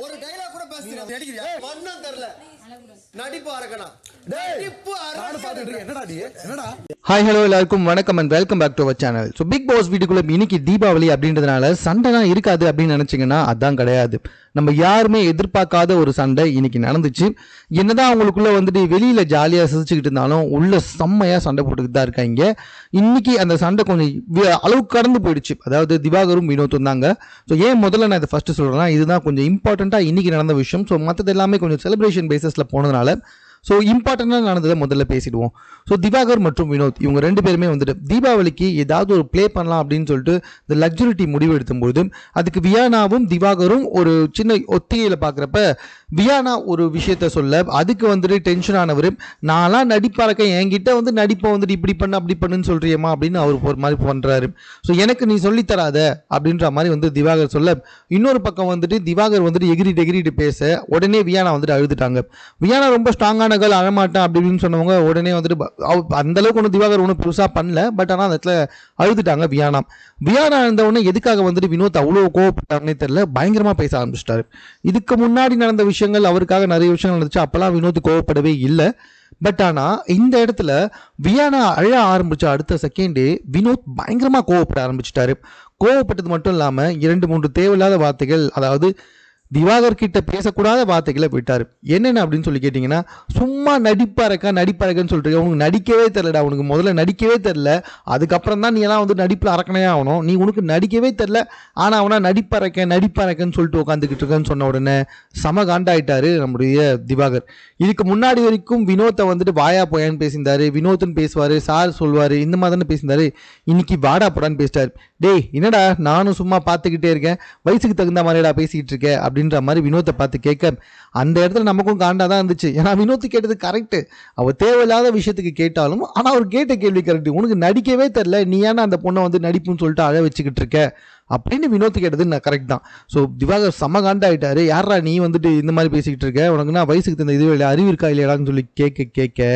ஒரு டைலாக் கூட பேசுறீங்க நடிக்கிறியா மண்ணம் தெரியல நடிப்பு அரக்கனா நடிப்பு அரக்கனா என்னடா ஹாய் ஹலோ எல்லாருக்கும் வணக்கம் and welcome back to our channel. So Bigg Boss வீட்டுக்குள்ள இன்னைக்கு தீபாவளி அப்படின்றதுனால சண்டைலாம் இருக்காது அப்படின்னு நினைச்சிங்கன்னா அதான் கிடையாது. நம்ம யாருமே எதிர்பார்க்காத ஒரு சண்டை இன்னைக்கு நடந்துச்சு. என்னதான் அவங்களுக்குள்ள வந்துட்டு வெளியில ஜாலியாக சிரிச்சுக்கிட்டு இருந்தாலும் உள்ள செம்மையா சண்டை போட்டுக்கிட்டு தான் இருக்காங்க. இன்னைக்கு அந்த சண்டை கொஞ்சம் அளவுக்கு கடந்து போயிடுச்சு. அதாவது திவாகரும் வினோத்தும் தாங்க. ஸோ ஏன் முதல்ல நான் இதை ஃபர்ஸ்ட் சொல்றேன்னா இதுதான் கொஞ்சம் இம்பார்ட்டண்ட்டாக இன்னைக்கு நடந்த விஷயம். ஸோ மற்றது எல்லாமே கொஞ்சம் செலிப்ரேஷன் பேசிஸில் போனதுனால ஸோ இம்பார்ட்டண்டாக நடந்ததை முதல்ல பேசிடுவோம். ஸோ திவாகர் மற்றும் வினோத் இவங்க ரெண்டு பேருமே வந்துட்டு தீபாவளிக்கு ஏதாவது ஒரு ப்ளே பண்ணலாம் அப்படின்னு சொல்லிட்டு இந்த லக்ஸுரிட்டி முடிவு எடுக்கும்போது அதுக்கு வியானாவும் திவாகரும் ஒரு சின்ன ஒத்திகையில் பார்க்குறப்ப வியானா ஒரு விஷயத்த சொல்ல அதுக்கு வந்துட்டு டென்ஷன் ஆனவர் நான்லாம் நடிப்பாருக்க என்கிட்ட வந்து நடிப்பை வந்துட்டு இப்படி பண்ணு அப்படி பண்ணுன்னு சொல்றியம்மா அப்படின்னு அவர் ஒரு மாதிரி பண்ணுறாரு. ஸோ எனக்கு நீ சொல்லித்தராத அப்படின்ற மாதிரி வந்து திவாகர் சொல்ல இன்னொரு பக்கம் வந்துட்டு திவாகர் வந்துட்டு எகிரிட்டு பேச உடனே வியானா வந்துட்டு அழுதுட்டாங்க. வியானா ரொம்ப ஸ்ட்ராங்கான கேர்ள் அழமாட்டேன் அப்படின்னு சொன்னவங்க உடனே வந்துட்டு அந்த அளவுக்கு ஒன்றும் திவாகர் ஒன்றும் பெருசாக பண்ணல. பட் ஆனால் அந்த இடத்துல அழுதுட்டாங்க வியானா இருந்த உடனே எதுக்காக வந்துட்டு வினோத் அவ்வளோ கோவப்பட்டாங்கன்னே தெரியல, பயங்கரமாக பேச ஆரம்பிச்சிட்டாரு. இதுக்கு முன்னாடி நடந்த விஷயங்கள் அவருக்காக நிறைய விஷயங்கள் நடந்துச்சு, அப்பெல்லாம் வினோத் கோவப்படவே இல்லை. பட் ஆனால் இந்த இடத்துல வியானா அழ ஆரம்பிச்ச அடுத்த செகண்டே வினோத் பயங்கரமாக கோவப்பட ஆரம்பிச்சிட்டாரு. கோவப்பட்டது மட்டும் இல்லாமல் 2-3 தேவையில்லாத வார்த்தைகள், அதாவது திவாகர் கிட்ட பேசக்கூடாத வார்த்தைகளை விட்டார். என்னென்ன அப்படின்னு சொல்லி கேட்டிங்கன்னா, சும்மா நடிப்பாருக்கன்னு சொல்லிட்டு உனக்கு நடிக்கவே தெரிலடா, உனக்கு முதல்ல நடிக்கவே தெரில, அதுக்கப்புறம் தான் நீ எல்லாம் வந்து நடிப்பில் அரக்கணையே ஆகணும், நீ உனக்கு நடிக்கவே தெரில, ஆனால் அவனா நடிப்பாருக்கன்னு சொல்லிட்டு உட்காந்துக்கிட்டு இருக்கேன்னு சொன்ன உடனே சம காண்டாயிட்டாரு நம்முடைய திவாகர். இதுக்கு முன்னாடி வரைக்கும் வினோத்தை வந்துட்டு வாயா போயான்னு பேசியிருந்தாரு, வினோத்துன்னு பேசுவார், சார் சொல்வார், இந்த மாதிரி தானே பேசியிருந்தாரு. இன்னைக்கு வாடா போடான்னு பேசிட்டார். டேய் என்னடா நானும் சும்மா பார்த்துக்கிட்டே இருக்கேன், வயசுக்கு தகுந்த மாதிரிடா பேசிக்கிட்டு இருக்கேன் அப்படின்ற மாதிரி வினோத்தை பார்த்து கேட்க அந்த இடத்துல நமக்கும் காண்டா தான் இருந்துச்சு. ஏன்னா வினோத்து கேட்டது கரெக்டு, அவர் தேவையில்லாத விஷயத்துக்கு கேட்டாலும் ஆனால் அவர் கேட்ட கேள்வி கரெக்டு. உனக்கு நடிக்கவே தெரில, நீ ஏன்னா அந்த பொண்ணை வந்து நடிப்புன்னு சொல்லிட்டு அழ வச்சுக்கிட்டு இருக்க அப்படின்னு வினோத்து கேட்டது நான் கரெக்ட் தான். ஸோ திவாகர் செம காண்டாயிட்டாரு. யாரா நீ வந்துட்டு இந்த மாதிரி பேசிக்கிட்டு இருக்க, உனக்குன்னா வயசுக்கு தகுந்த இதுவே இல்லை, அறிவு இருக்கா இல்லையாடான்னு சொல்லி கேட்க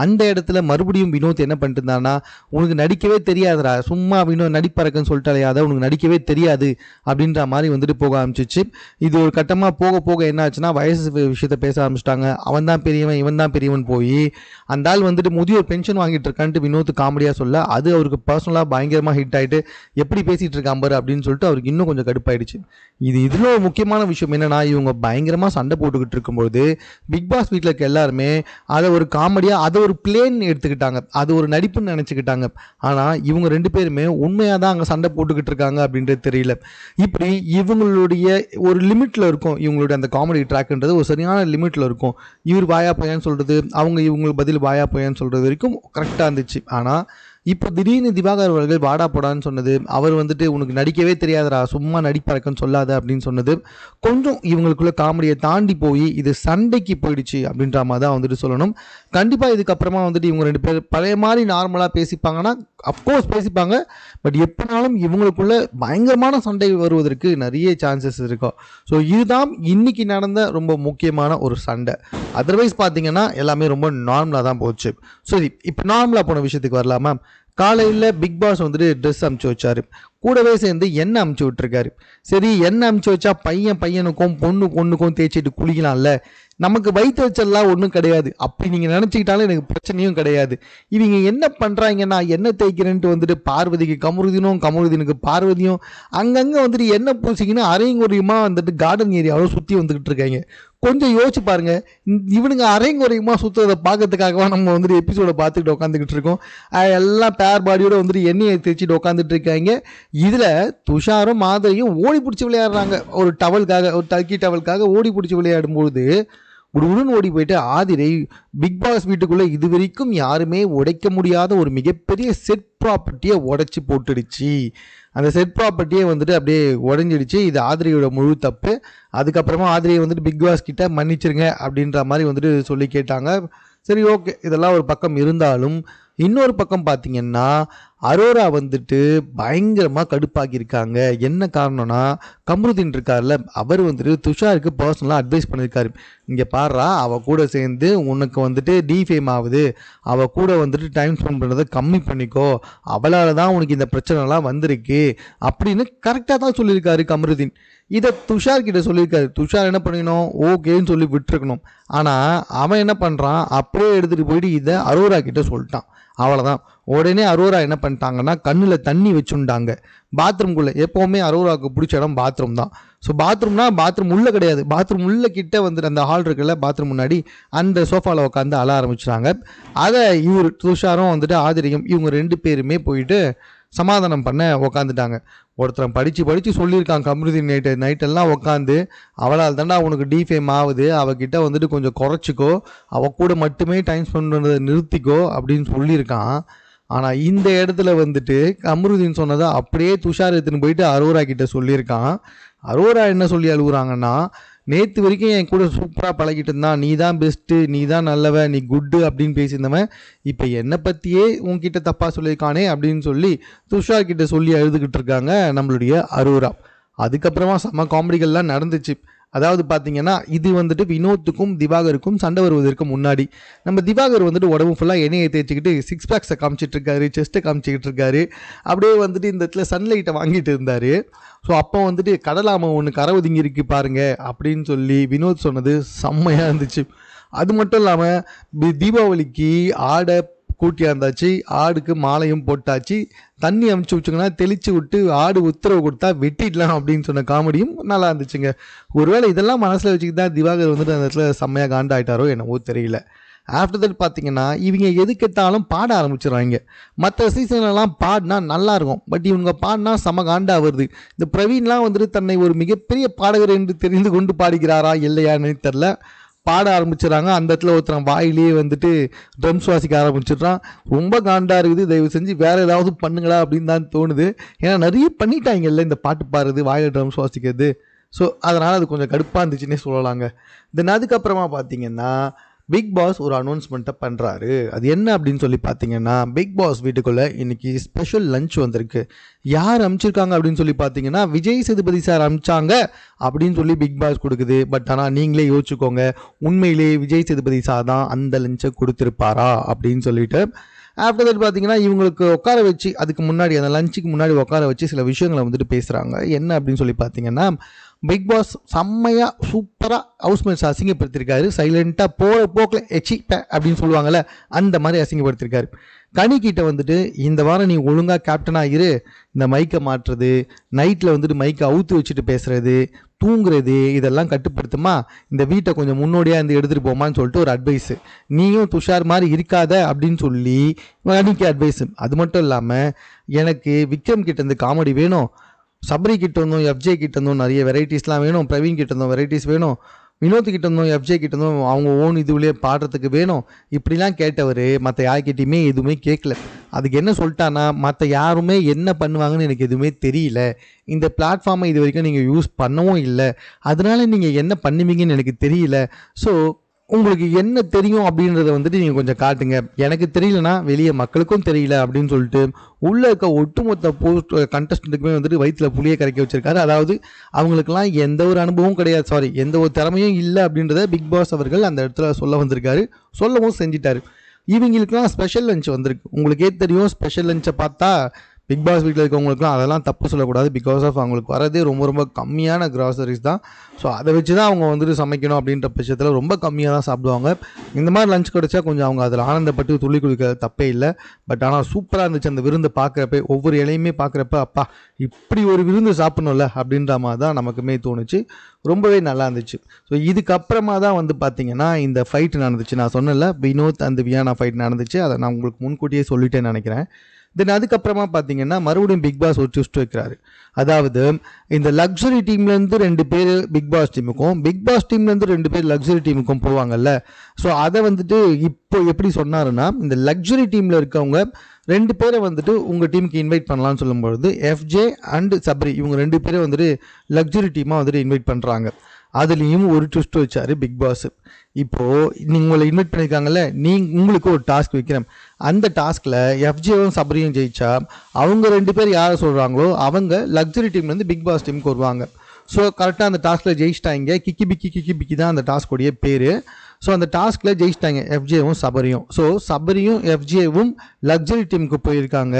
அந்த இடத்துல மறுபடியும் வினோத் என்ன பண்ணிட்டு இருந்தான்னா, உனக்கு நடிக்கவே தெரியாதுடா, சும்மா நடிப்பறக்குன்னு சொல்லிட்டாலே அதை உனக்கு நடிக்கவே தெரியாது அப்படின்ற மாதிரி வந்துட்டு போக ஆரம்பிச்சிச்சு. இது ஒரு கட்டமாக போக என்ன ஆச்சுன்னா வயசு விஷயத்த பேச ஆரம்பிச்சிட்டாங்க. அவன் தான் பெரியவன் இவன் தான் பெரியவன் போய் அந்த ஆள் வந்துட்டு முதியோர் பென்ஷன் வாங்கிட்டு இருக்கான்ட்டு வினோத் காமெடியாக சொல்ல அது அவருக்கு பர்சனலாக பயங்கரமாக ஹிட் ஆகிட்டு எப்படி பேசிகிட்டு இருக்கான் பாரு அப்படின்னு சொல்லிட்டு அவருக்கு இன்னும் கொஞ்சம் கடுப்பாயிடுச்சு. இதில் ஒரு முக்கியமான விஷயம் என்னென்னா, இவங்க பயங்கரமாக சண்டை போட்டுக்கிட்டு இருக்கும்போது பிக் பாஸ் வீட்டில் இருக்க எல்லாருமே அதை ஒரு காமெடியாக அதை ஒரு பிளேன் எடுத்துக்கிட்டாங்க, அது ஒரு நடிப்புன்னு நினச்சிக்கிட்டாங்க. ஆனால் இவங்க ரெண்டு பேருமே உண்மையாக தான் அங்கே சண்டை போட்டுக்கிட்டு இருக்காங்க அப்படின்றது தெரியல. இப்படி இவங்களுடைய ஒரு லிமிட்டில் இருக்கும், இவங்களுடைய அந்த காமெடி ட்ராக்ன்றது ஒரு சரியான லிமிட்டில் இருக்கும். இவர் வாயா பையன்னு சொல்கிறது, அவங்க இவங்களுக்கு பதில் வாயா பையன்னு சொல்கிறது வரைக்கும் கரெக்டாக இருந்துச்சு. ஆனால் இப்போ திடீர்னு திவாகர் அவர்கள் வாடா போடான்னு சொன்னது, அவர் வந்துட்டு உனக்கு நடிக்கவே தெரியாதரா, சும்மா நடிப்பறக்கன்னு சொல்லாத அப்படின்னு சொன்னது கொஞ்சம் இவங்களுக்குள்ள காமெடியை தாண்டி போய் இது சண்டைக்கு போயிடுச்சு அப்படின்ற மாதிரி தான் வந்துட்டு சொல்லணும். கண்டிப்பாக இதுக்கப்புறமா வந்துட்டு இவங்க ரெண்டு பேர் பழைய மாதிரி நார்மலாக பேசிப்பாங்கன்னா அஃப்கோர்ஸ் பேசிப்பாங்க. பட் எப்படினாலும் இவங்களுக்குள்ள பயங்கரமான சண்டை வருவதற்கு நிறைய சான்சஸ் இருக்கும். ஸோ இதுதான் இன்னைக்கு நடந்த ரொம்ப முக்கியமான ஒரு சண்டை. அதர்வைஸ் பார்த்தீங்கன்னா எல்லாமே ரொம்ப நார்மலாக தான் போச்சு. சரி, இப்போ நார்மலாக போன விஷயத்துக்கு வரலாமா? காலையில் பிக் பாஸ் வந்துட்டு ட்ரெஸ் அமுச்சு வச்சாரு, கூடவே சேர்ந்து எண்ணெய் அமுச்சு விட்டுருக்காரு. சரி, எண்ணெய் அமுச்சு வச்சா பையனுக்கும் பொண்ணுக்கும் தேய்ச்சிட்டு குளிக்கலாம்ல, நமக்கு வயிற்று வச்சல்லாம் ஒன்றும் கிடையாது அப்படி நீங்கள் நினச்சிக்கிட்டாலும் எனக்கு பிரச்சனையும் கிடையாது. இவங்க என்ன பண்ணுறாங்கன்னா எண்ணெய் தேய்க்கிறேன்ட்டு வந்துட்டு பார்வதிக்கு கமருதீனுக்கு பார்வதியும் அங்கங்கே வந்துட்டு எண்ணெய் பூசிக்கின்னு அரைங்குறையுமாக வந்துட்டு கார்டன் ஏரியாவில் சுற்றி வந்துக்கிட்டு இருக்காங்க. கொஞ்சம் யோசிச்சு பாருங்க, இவனுங்க அரைங்குறையுமா சுற்றுறதை பார்க்கறதுக்காகவா நம்ம வந்துட்டு எபிசோடை பார்த்துக்கிட்டு உட்காந்துக்கிட்டு இருக்கோம். எல்லாம் பேர் பாடியோட வந்துட்டு எண்ணெயை தேய்ச்சிட்டு உட்காந்துட்டு இருக்காங்க. இதில் துஷாரும் மாதவியும் ஓடி பிடிச்சி விளையாடுறாங்க, ஒரு டர்க்கி டவலுக்காக ஓடி பிடிச்சி விளையாடும்போது உடனும் ஓடி போயிட்டு ஆதிரை பிக் பாஸ் வீட்டுக்குள்ளே இது வரைக்கும் யாருமே உடைக்க முடியாத ஒரு மிகப்பெரிய செட் ப்ராப்பர்ட்டியை உடைச்சி போட்டுடுச்சு. அந்த செட் ப்ராப்பர்ட்டியே வந்துட்டு அப்படியே உடஞ்சிடுச்சு. இது ஆதிரையோட முழு தப்பு. அதுக்கப்புறமா ஆதிரையை வந்துட்டு பிக் பாஸ் கிட்ட மன்னிச்சிருங்க அப்படின்ற மாதிரி வந்துட்டு சொல்லி கேட்டாங்க. சரி, ஓகே, இதெல்லாம் ஒரு பக்கம் இருந்தாலும் இன்னொரு பக்கம் பார்த்தீங்கன்னா அரோரா வந்துட்டு பயங்கரமாக கடுப்பாக்கியிருக்காங்க. என்ன காரணம்னா, கம்ருதீன் இருக்கார்ல, அவர் வந்துட்டு துஷாருக்கு பர்சனலாக அட்வைஸ் பண்ணியிருக்காரு. இங்கே பாடுறா, அவள் கூட சேர்ந்து உனக்கு வந்துட்டு டிஃபேம் ஆகுது, அவள் கூட வந்துட்டு டைம் ஸ்பெண்ட் பண்ணுறதை கம்மி பண்ணிக்கோ, அவளால் தான் உனக்கு இந்த பிரச்சனைலாம் வந்திருக்கு அப்படின்னு கரெக்டாக தான் சொல்லியிருக்காரு கம்ருதீன். இதை துஷார் கிட்ட சொல்லியிருக்காரு. துஷார் என்ன பண்ணிக்கணும், ஓகேன்னு சொல்லி விட்டுருக்கணும். ஆனால் அவன் என்ன பண்ணுறான், அப்படியே எடுத்துகிட்டு போயிட்டு இதை அரோரா கிட்ட சொல்லிட்டான். அவ்வளோதான். உடனே அரோரா என்ன பண்ணிட்டாங்கன்னா, கண்ணில் தண்ணி வச்சுட்டாங்க பாத்ரூம்குள்ளே. எப்போவுமே அரோராவுக்கு பிடிச்ச இடம் பாத்ரூம் தான். ஸோ பாத்ரூம்னா பாத்ரூம் உள்ளே கிடையாது, பாத்ரூம் உள்ளே கிட்டே வந்துட்டு அந்த ஹால் இருக்குல்ல, பாத்ரூம் முன்னாடி அந்த சோஃபாவில் உட்காந்து அழ ஆரம்பிச்சிட்டாங்க. அதை இவர் துஷாரும் வந்துட்டு ஆதிரியும் இவங்க 2 பேருமே போயிட்டு சமாதானம் பண்ண உக்காந்துட்டாங்க. ஒருத்தன் படித்து சொல்லியிருக்கான் கம்ருதீன் நைட்டெல்லாம் உட்காந்து, அவளால் தாண்டா உனக்கு டிஃபேம் ஆகுது, அவகிட்ட வந்துட்டு கொஞ்சம் குறைச்சிக்கோ, அவள் கூட மட்டுமே டைம் ஸ்பெண்ட் பண்ணுறதை நிறுத்திக்கோ அப்படின்னு சொல்லியிருக்கான். ஆனால் இந்த இடத்துல வந்துட்டு கம்ருதீன் சொன்னதை அப்படியே துஷார் எடுத்துன்னு போயிட்டு அரோரா கிட்ட சொல்லியிருக்கான். அரோரா என்ன சொல்லி அழுகுறாங்கன்னா, நேற்று வரைக்கும் என் கூட சூப்பராக பழகிட்டு இருந்தான், நீ தான் பெஸ்ட்டு, நீ தான் நல்லவன், நீ குட்டு அப்படின்னு பேசியிருந்தவன் இப்போ என்னை பற்றியே உன்கிட்ட தப்பாக சொல்லியிருக்கானே அப்படின்னு சொல்லி துஷார் கிட்ட சொல்லி அழுதுகிட்டு இருக்காங்க நம்மளுடைய அரோரா. அதுக்கப்புறமா செம்ம காமெடிகள்லாம் நடந்துச்சு. அதாவது பார்த்தீங்கன்னா, இது வந்துட்டு வினோத்துக்கும் திவாகருக்கும் சண்டை வருவதற்கு முன்னாடி நம்ம திவாகர் வந்துட்டு உடம்பு ஃபுல்லாக எண்ணெயை தேய்ச்சிக்கிட்டு 6 பேக்ஸை காமிச்சிட்டு இருக்காரு, செஸ்ட்டை காமிச்சிக்கிட்டு இருக்காரு. அப்படியே வந்துட்டு இந்த இடத்துல சன்லைட்டை வாங்கிட்டு இருந்தார். ஸோ அப்போ வந்துட்டு கடலாமை ஒன்று கரை ஒதுங்கி இருக்கு பாருங்க அப்படின்னு சொல்லி வினோத் சொன்னது செம்மையாக இருந்துச்சு. அது மட்டும் இல்லாமல் தீபாவளிக்கு ஆடை கூட்டியாந்தாச்சு, ஆடுக்கு மாலையும் போட்டாச்சு, தண்ணி அமுச்சு வச்சுங்கன்னா தெளிச்சு விட்டு ஆடு உத்தரவு கொடுத்தா வெட்டிடலாம் அப்படின்னு சொன்ன காமெடியும் நல்லா இருந்துச்சுங்க. ஒருவேளை இதெல்லாம் மனசில் வச்சுக்கிட்டு தான் திவாகர் வந்துட்டு அந்த இடத்துல செம்மையாக காண்டாயிட்டாரோ என்னவோ தெரியல. ஆஃப்டர் தட் பார்த்தீங்கன்னா, இவங்க எதுக்கெத்தாலும் பாட ஆரம்பிச்சிடுறாங்க. மற்ற சீசன்லலாம் பாடினா நல்லாயிருக்கும், பட் இவங்க பாடினா செம காண்டா வருது. இந்த பிரவீன்லாம் வந்துட்டு தன்னை ஒரு மிகப்பெரிய பாடகர் என்று தெரிந்து கொண்டு பாடுகிறாரா இல்லையான்னு தெரில, பாட ஆரம்பிச்சிடறாங்க. அந்த இடத்துல ஒருத்தன் வாயிலேயே வந்துட்டு ட்ரம்ஸ் வாசிக்க ஆரம்பிச்சிடுறான். ரொம்ப காண்டாக இருக்குது, தயவு செஞ்சு வேறு ஏதாவது பண்ணுங்களா அப்படின்னு தான் தோணுது. ஏன்னா நிறைய பண்ணிட்டாங்கல்ல இந்த பாட்டு பாடுறது, வாயில் ட்ரம்ஸ் வாசிக்கிறது. ஸோ அதனால் அது கொஞ்சம் கடுப்பாக இருந்துச்சுன்னே சொல்லலாங்க. தென் அதுக்கப்புறமா பார்த்தீங்கன்னா, பிக் பாஸ் ஒரு அனௌன்ஸ்மெண்ட்டை பண்ணுறாரு. அது என்ன அப்படின்னு சொல்லி பார்த்தீங்கன்னா, பிக் பாஸ் வீட்டுக்குள்ளே இன்றைக்கி ஸ்பெஷல் லஞ்ச் வந்திருக்கு. யார் அனுப்பிச்சிருக்காங்க அப்படின்னு சொல்லி பார்த்தீங்கன்னா, விஜய் சேதுபதி சார் அனுப்பிச்சாங்க அப்படின்னு சொல்லி பிக் பாஸ் கொடுக்குது. பட் ஆனால் நீங்களே யோசிச்சுக்கோங்க, உண்மையிலேயே விஜய் சேதுபதி சார் தான் அந்த லஞ்சை கொடுத்துருப்பாரா அப்படின்னு சொல்லிட்டு. ஆஃப்டர் தட் பார்த்தீங்கன்னா, இவங்களுக்கு உட்கார வச்சு, அதுக்கு முன்னாடி அந்த லஞ்சுக்கு முன்னாடி உட்கார வச்சு சில விஷயங்களை வந்துட்டு பேசுகிறாங்க. என்ன அப்படின்னு சொல்லி பார்த்தீங்கன்னா, பிக் பாஸ் செம்மையாக சூப்பராக ஹவுஸ்மேட்ஸ் அசிங்கப்படுத்திருக்காரு. சைலண்ட்டாக போகிற போக்கில் எச்சி அப்படின்னு சொல்லுவாங்கள்ல, அந்த மாதிரி அசிங்கப்படுத்திருக்காரு. கனிக்கிட்ட வந்துட்டு, இந்த வாரம் நீ ஒழுங்காக கேப்டனாக இரு, இந்த மைக்கை மாற்றுறது, நைட்டில் வந்துட்டு மைக்கை அவுத்து வச்சுட்டு பேசுகிறது, தூங்குறது, இதெல்லாம் கட்டுப்படுத்துமா, இந்த வீட்டை கொஞ்சம் முன்னோடியாக இருந்து எடுத்துகிட்டு போமான்னு சொல்லிட்டு ஒரு அட்வைஸு. நீயும் துஷார் மாதிரி இருக்காத அப்படின்னு சொல்லி கனிக்கு அட்வைஸு. அது மட்டும் இல்லாமல், எனக்கு விக்ரம் கிட்ட இருந்து காமெடி வேணும், சபரி கிட்ட இருந்தும் எஃப்ஜே கிட்ட இருந்தும் நிறைய வெரைட்டிஸ்லாம் வேணும், பிரவீன் கிட்ட இருந்தும் வெரைட்டிஸ் வேணும், வினோத் கிட்ட இருந்தும் எஃப்ஜே கிட்ட இருந்தும் அவங்க ஓன் இதுலேயே பாடுறதுக்கு வேணும், இப்படிலாம் கேட்டவர் மற்ற யார்கிட்டையுமே எதுவுமே கேட்கல. அதுக்கு என்ன சொல்லிட்டான்னா, மற்ற யாருமே என்ன பண்ணுவாங்கன்னு எனக்கு எதுவுமே தெரியல, இந்த பிளாட்ஃபார்மை இது வரைக்கும் நீங்கள் யூஸ் பண்ணவும் இல்லை, அதனால நீங்கள் என்ன பண்ணுவீங்கன்னு எனக்கு தெரியல, ஸோ உங்களுக்கு என்ன தெரியும் அப்படின்றத வந்துட்டு நீங்கள் கொஞ்சம் காட்டுங்க, எனக்கு தெரியலனா வெளியே மக்களுக்கும் தெரியல அப்படின்னு சொல்லிட்டு உள்ளே இருக்க ஒட்டுமொத்த போஸ்ட் கண்டஸ்டன்ட்டுக்குமே வந்துட்டு வயிற்றில் புளியை கரைக்க வச்சிருக்காரு. அதாவது அவங்களுக்கெல்லாம் எந்த ஒரு அனுபவமும் கிடையாது, எந்த ஒரு திறமையும் இல்லை அப்படின்றத பிக் பாஸ் அவர்கள் அந்த இடத்துல சொல்ல வந்திருக்காரு, சொல்லவும் செஞ்சிட்டாரு. இவங்களுக்குலாம் ஸ்பெஷல் லஞ்ச் வந்திருக்கு. உங்களுக்கே தெரியும், ஸ்பெஷல் லஞ்சை பார்த்தா பிக் பாஸ் வீட்டில் இருக்கவங்களுக்குலாம் அதெல்லாம் தப்பு சொல்லக்கூடாது. பிகாஸ் ஆஃப் அவங்களுக்கு வரதே ரொம்ப ரொம்ப கம்மியான கிராசரிஸ் தான். ஸோ அதை வச்சு தான் அவங்க வந்துட்டு சமைக்கணும் அப்படின்ற பட்சத்தில் ரொம்ப கம்மியாக தான் சாப்பிடுவாங்க. இந்த மாதிரி லஞ்ச் கிடச்சா கொஞ்சம் அவங்க அதில் ஆனந்தப்பட்டு துள்ளி குளிக்க தப்பே இல்லை. பட் ஆனால் சூப்பராக இருந்துச்சு அந்த விருந்து பார்க்குறப்ப, ஒவ்வொரு இலையுமே பார்க்குறப்ப அப்பா இப்படி ஒரு விருந்து சாப்பிடணும்ல அப்படின்ற மாதிரி தான் நமக்குமே தோணுச்சு. ரொம்பவே நல்லா இருந்துச்சு. ஸோ இதுக்கப்புறமா தான் வந்து பார்த்திங்கன்னா இந்த ஃபைட் நடந்துச்சு. நான் சொன்னல வினோத் அண்ட் வியானா ஃபைட் நடந்துச்சு, அதை நான் உங்களுக்கு முன்கூட்டியே சொல்லிட்டேன்னு நினைக்கிறேன். தென் அதுக்கப்புறமா பார்த்தீங்கன்னா மறுபடியும் பிக் பாஸ் ஒரு ட்விஸ்ட் வைக்கிறாரு. அதாவது இந்த லக்ஸுரி டீம்லேருந்து 2 பேர் பிக் பாஸ் டீமுக்கும், பிக் பாஸ் டீம்லேருந்து 2 பேர் லக்ஸுரி டீமுக்கும் போவாங்கல்ல. ஸோ அதை வந்துட்டு இப்போ எப்படி சொன்னாருன்னா, இந்த லக்ஸுரி டீமில் இருக்கவங்க 2 பேரை வந்துட்டு உங்கள் டீமுக்கு இன்வைட் பண்ணலான்னு சொல்லும்பொழுது எஃப்ஜே அண்ட் சப்ரி இவங்க 2 பேரை வந்துட்டு லக்ஸுரி டீமாக வந்துட்டு இன்வைட் பண்ணுறாங்க. அதுலேயும் ஒரு ட்விஸ்ட் வச்சார் பிக் பாஸ். இப்போது நீங்கள் உங்களை இன்வைட் பண்ணியிருக்காங்கல்ல, உங்களுக்கு ஒரு டாஸ்க் வைக்கிறேன். அந்த டாஸ்கில் எஃப்ஜேவும் சபரியும் ஜெயிச்சா அவங்க 2 பேர் யாரை சொல்கிறாங்களோ அவங்க லக்ஸரி டீம்லேருந்து பிக் பாஸ் டீமுக்கு வருவாங்க. ஸோ கரெக்டாக அந்த டாஸ்கில் ஜெயிச்சிட்டாங்க. கிக்கி பிக்கி தான் அந்த டாஸ்க்குடைய பேர். ஸோ அந்த டாஸ்கில் ஜெயிச்சிட்டாங்க எஃப்ஜேவும் சபரியும். ஸோ சபரியும் எஃப்ஜேவும் லக்ஸரி டீமுக்கு போயிருக்காங்க.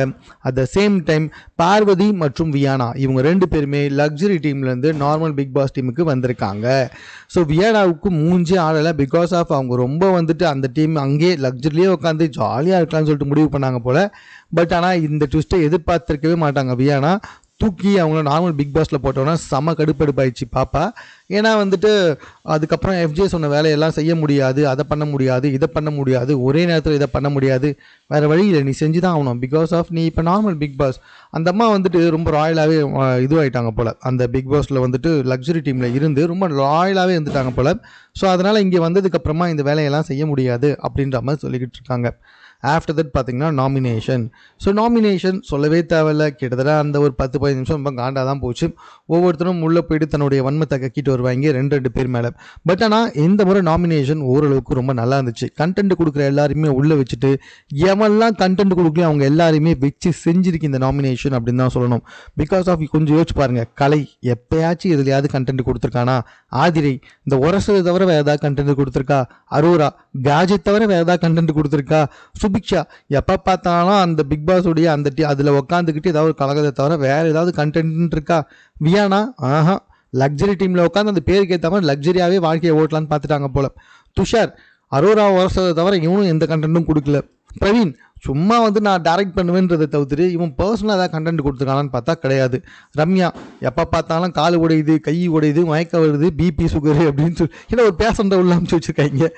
At the same time Parvathi மற்றும் வியானா இவங்க 2 பேருமே லக்ஸரி டீம்லேருந்து நார்மல் பிக் பாஸ் டீமுக்கு வந்திருக்காங்க. ஸோ வியானாவுக்கு மூஞ்சே ஆடலை. பிகாஸ் ஆஃப் அவங்க ரொம்ப வந்துட்டு அந்த டீம் அங்கேயே லக்ஸரிலேயே உட்காந்து ஜாலியாக இருக்கலாம்னு சொல்லிட்டு முடிவு பண்ணாங்க போல். பட் ஆனால் இந்த ட்விஸ்ட்டை எதிர்பார்த்துருக்கவே மாட்டாங்க வியானா. தூக்கி அவங்கள நார்மல் பிக் பாஸில் போட்டோன்னா செம கடுப்பெடுப்பாயிடுச்சு பாப்பா. ஏன்னா வந்துட்டு அதுக்கப்புறம் எஃப்ஜே சொன்ன வேலையெல்லாம் செய்ய முடியாது, அதை பண்ண முடியாது, இதை பண்ண முடியாது, ஒரே நேரத்தில் இதை பண்ண முடியாது, வேறு வழி இல்லை, நீ செஞ்சு தான் ஆகணும். பிகாஸ் ஆஃப் நீ இப்போ நார்மல் பிக் பாஸ். அந்த அம்மா வந்துட்டு ரொம்ப ராயலாகவே இதுவாகிட்டாங்க போல். அந்த பிக் பாஸில் வந்துட்டு லக்ஸரி டீமில் இருந்து ரொம்ப ராயலாகவே இருந்துட்டாங்க போல். ஸோ அதனால் இங்கே வந்ததுக்கப்புறமா இந்த வேலையெல்லாம் செய்ய முடியாது அப்படின்ற மாதிரி சொல்லிக்கிட்டு இருக்காங்க. ஆஃப்டர் தட் பார்த்தீங்கன்னா நாமினேஷன். ஸோ நாமினேஷன் சொல்லவே தேவையில்லை. கிட்டத்தட்ட அந்த ஒரு 10-15 நிமிஷம் ரொம்ப காண்டாக தான் போச்சு. ஒவ்வொருத்தரும் உள்ளே போயிட்டு தன்னுடைய வன்மத்தை கக்கிட்டு வருவாங்க 2 பேர் மேலே. பட் ஆனால் இந்த முறை நாமினேஷன் ஓரளவுக்கு ரொம்ப நல்லா இருந்துச்சு. கண்டென்ட் கொடுக்குற எல்லாருமே உள்ளே வச்சுட்டு எவெல்லாம் கண்டென்ட் கொடுக்கல அவங்க எல்லாருமே வச்சு செஞ்சிருக்கு இந்த நாமினேஷன் அப்படின்னு தான் சொல்லணும். பிகாஸ் ஆஃப் கொஞ்சம் யோசிச்சு பாருங்கள், கலை எப்பயாச்சும் எதுலையாவது கண்டென்ட் கொடுத்துருக்கானா? ஆதிரை இந்த உரசதை தவிர வேறு ஏதாவது கண்டென்ட் கொடுத்துருக்கா? அரோரா கேஜெட் தவிர வேறு ஏதாவது கண்டென்ட் கொடுத்துருக்கா? சுபிக்ஷா எப்போ பார்த்தாலும் அந்த பிக் பாஸுடைய அந்த அதில் உட்காந்துக்கிட்டு ஏதாவது கலகத்தை தவிர வேறு ஏதாவது கண்டென்ட் இருக்கா? வியானா லக்ஸரி டீமில் உட்காந்து அந்த பேருக்கு ஏற்ற மாதிரி லக்ஸரியாகவே வாழ்க்கையை ஓட்டலான்னு பார்த்துட்டாங்க போல். துஷார் அரோரா வருஷத்தை தவிர இவனும் எந்த கண்டென்ட்டும் கொடுக்கல. பிரவீன் சும்மா வந்து நான் டைரக்ட் பண்ணுவேன்றதை தவிர்த்துட்டு இவன் பர்சனலாக ஏதாவது கண்டென்ட் கொடுத்துருக்கானான்னு பார்த்தா கிடையாது. ரம்யா எப்போ பார்த்தாலும் கால் உடையுது, கை உடையுது, மயக்கம் வருது, பிபி சுகரு அப்படின்னு சொல்லி ஏன்னா ஒரு பேஷண்ட்டை உள்ள அமைச்சு வச்சுருக்காங்க.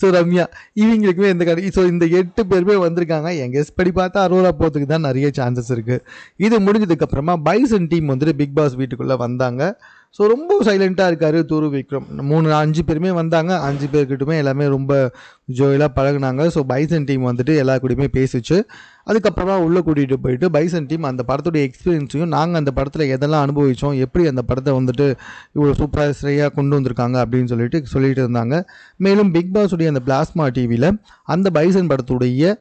ஸோ ரம்யா இவங்களுக்குமே எந்த ஸோ இந்த 8 பேருமே வந்திருக்காங்க. என் கெஸ் படி பார்த்தா அரோரா போகிறதுக்கு தான் நிறைய சான்சஸ் இருக்குது. இது முடிஞ்சதுக்கப்புறமா பைசன் டீம் வந்துட்டு பிக் பாஸ் வீட்டுக்குள்ளே வந்தாங்க. ஸோ ரொம்ப சைலண்ட்டாக இருக்கார் துரு விக்ரம். 3-5 பேருமே வந்தாங்க. 5 பேர்கிட்டுமே எல்லாமே ரொம்ப ஜோயிலாக பழகுனாங்க. ஸோ பைசன் டீம் வந்துட்டு எல்லா கூடயுமே பேசிச்சு. அதுக்கப்புறமா உள்ளே கூட்டிகிட்டு போயிட்டு பைசன் டீம் அந்த படத்துடைய எக்ஸ்பீரியன்ஸையும் நாங்கள் அந்த படத்தில் எதெல்லாம் அனுபவித்தோம், எப்படி அந்த படத்தை வந்துட்டு இவ்வளோ சூப்பராக சரியாக கொண்டு வந்திருக்காங்க அப்படின்னு சொல்லிட்டு இருந்தாங்க. மேலும் பிக் பாஸுடைய அந்த பிளாஸ்மா டிவியில் அந்த பைசன் படத்துடைய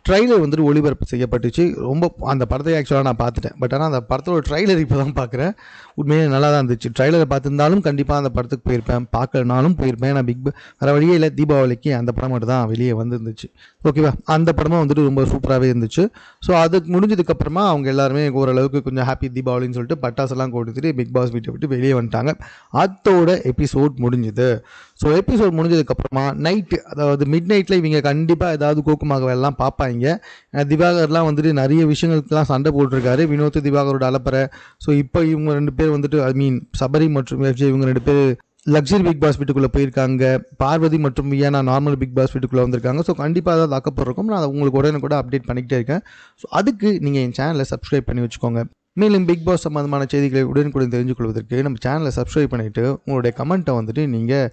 ட்ரைலர் வந்துட்டு ஒளிபரப்பு செய்யப்பட்டுச்சு. ரொம்ப அந்த படத்தை ஆக்சுவலாக நான் பார்த்துட்டேன். பட் ஆனால் அந்த படத்தோட ட்ரைலர் இப்போ தான் பார்க்குறேன். உண்மையாக நல்லா தான் இருந்துச்சு. ட்ரைலரை பார்த்துருந்தாலும் கண்டிப்பாக அந்த படத்துக்கு போயிருப்பேன், பார்க்கலனாலும் போயிருப்பேன். நான் வேறு வழியே இல்லை, தீபாவளிக்கு அந்த படம் மட்டும் தான் வெளியே வந்துருந்துச்சு. ஓகேவா? அந்த படமும் வந்துட்டு ரொம்ப சூப்பராகவே இருந்துச்சு. ஸோ அதுக்கு முடிஞ்சதுக்கப்புறமா அவங்க எல்லாருமே ஓரளவுக்கு கொஞ்சம் ஹாப்பி தீபாவளின்னு சொல்லிட்டு பட்டாசெல்லாம் கொடுத்துட்டு பிக் பாஸ் வீட்டை விட்டு வெளியே வந்துட்டாங்க. அதோட எபிசோட் முடிஞ்சுது. ஸோ எபிசோட் முடிஞ்சதுக்கப்புறமா நைட்டு, அதாவது மிட் நைட்டில் இவங்க கண்டிப்பாக ஏதாவது கோக்குமாக எல்லாம் பார்ப்பாங்க. திவாகர்லாம் வந்துட்டு நிறைய விஷயங்களுக்குலாம் சண்டை போட்டிருக்காரு. வினோத் திவாகரோட அலப்பறை. ஸோ இப்போ இவங்க 2 பேர் வந்துட்டு சபரி மற்றும் எஃப்ஜே இவங்க 2 பேர் லக்ஸரி பிக் பாஸ் வீட்டுக்குள்ளே போயிருக்காங்க. பார்வதி மற்றும் வியானா நார்மல் பிக் பாஸ் வீட்டுக்குள்ளே வந்திருக்காங்க. ஸோ கண்டிப்பாக ஏதாவது ஆக்கப்பட்டிருக்கும். நான் உங்களுக்கு உடனே கூட அப்டேட் பண்ணிக்கிட்டே இருக்கேன். ஸோ அதுக்கு நீங்கள் என் சேனலை சப்ஸ்கிரைப் பண்ணி வச்சுக்கோங்க. மேலும் பிக் பாஸ் சம்பந்தமான செய்திகளை உடனுக்குடன் தெரிஞ்சு கொள்வதற்கு நம்ம சேனலை சப்ஸ்கிரைப் பண்ணிவிட்டு உங்களுடைய கமெண்ட்டை வந்துட்டு நீங்கள்